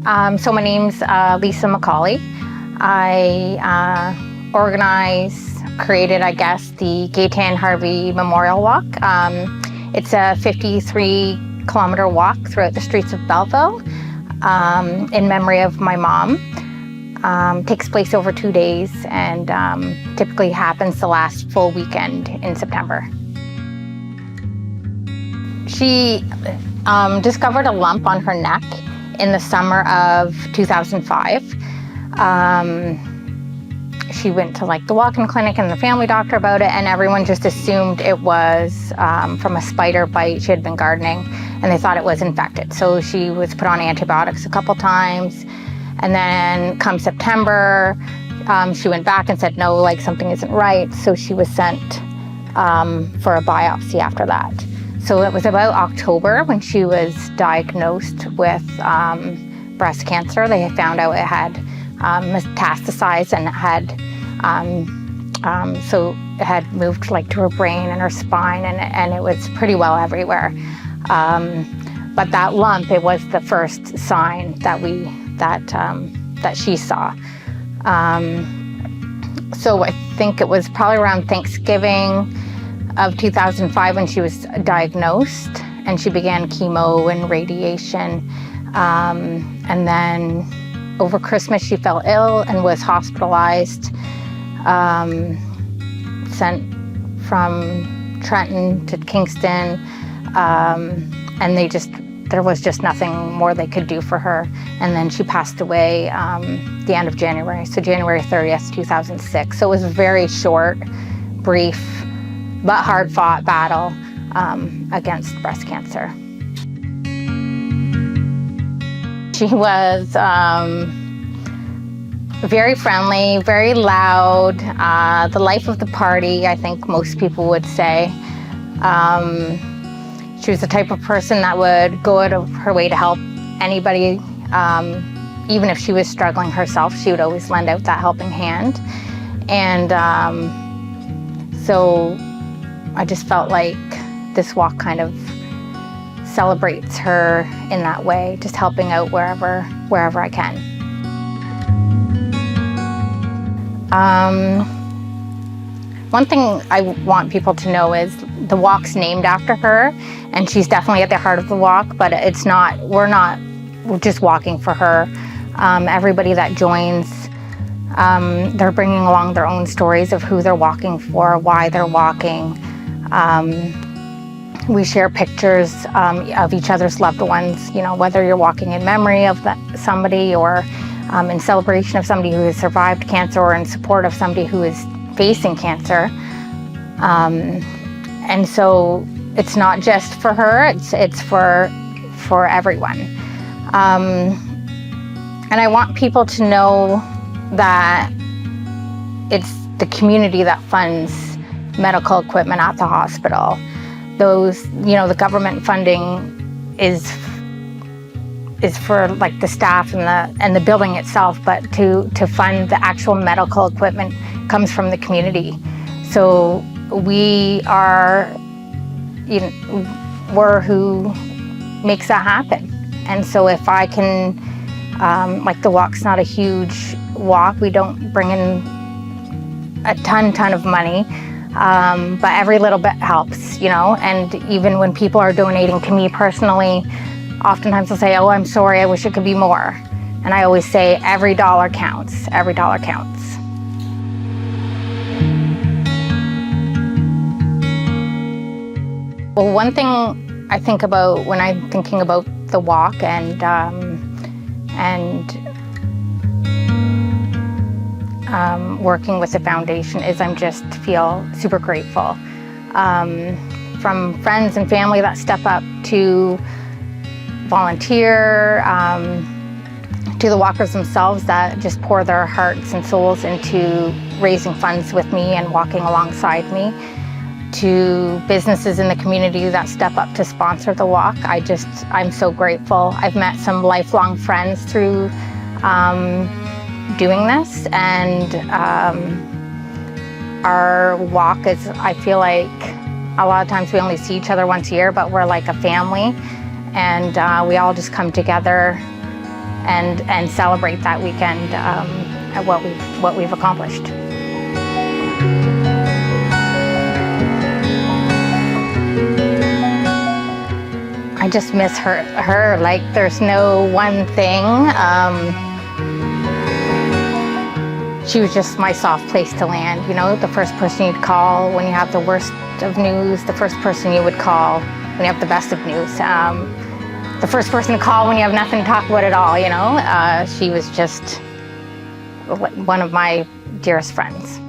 So my name's Lisa McCauley. I created, I guess, the Gaetan Harvey Memorial Walk. It's a 53-kilometer walk throughout the streets of Belleville in memory of my mom. Takes place over 2 days and typically happens the last full weekend in September. She discovered a lump on her neck in the summer of 2005. She went to the walk-in clinic and the family doctor about it, and everyone just assumed it was from a spider bite. She had been gardening and they thought it was infected. So she was put on antibiotics a couple times. And then come September, she went back and said, no, something isn't right. So she was sent for a biopsy after that. So it was about October when she was diagnosed with breast cancer. They had found out it had metastasized and it had, so it had moved to her brain and her spine, and it was pretty well everywhere. But that lump, it was the first sign that she saw. So I think it was probably around Thanksgiving of 2005 when she was diagnosed, and she began chemo and radiation. And then over Christmas she fell ill and was hospitalized, sent from Trenton to Kingston, and there was just nothing more they could do for her. And then she passed away the end of January, so January 30th, 2006. So it was a very short, brief, but hard-fought battle against breast cancer. She was very friendly, very loud, the life of the party, I think most people would say. She was the type of person that would go out of her way to help anybody. Even if she was struggling herself, she would always lend out that helping hand. And so I just felt like this walk kind of celebrates her in that way, just helping out wherever I can. One thing I want people to know is the walk's named after her, and she's definitely at the heart of the walk, but we're just walking for her. Everybody that joins, they're bringing along their own stories of who they're walking for, why they're walking. We share pictures of each other's loved ones, whether you're walking in memory of somebody or in celebration of somebody who has survived cancer or in support of somebody who is facing cancer. And so it's not just for her, it's for everyone. And I want people to know that it's the community that funds medical equipment at the hospital. The government funding is for the staff and the building itself, but to fund the actual medical equipment comes from the community. So we're who makes that happen. And so if I can, the walk's not a huge walk, we don't bring in a ton of money, but every little bit helps, and even when people are donating to me personally, oftentimes they'll say, oh, I'm sorry, I wish it could be more. And I always say, every dollar counts, every dollar counts. Well, one thing I think about when I'm thinking about the walk and working with the foundation is I just feel super grateful. From friends and family that step up to volunteer, to the walkers themselves that just pour their hearts and souls into raising funds with me and walking alongside me, to businesses in the community that step up to sponsor the walk. I'm so grateful. I've met some lifelong friends through doing this, and our walk is, I feel like a lot of times we only see each other once a year, but we're like a family, and we all just come together and celebrate that weekend at what we've accomplished. I just miss her like there's no one thing. She was just my soft place to land, you know, the first person you'd call when you have the worst of news, the first person you would call when you have the best of news, the first person to call when you have nothing to talk about at all, you know. She was just one of my dearest friends.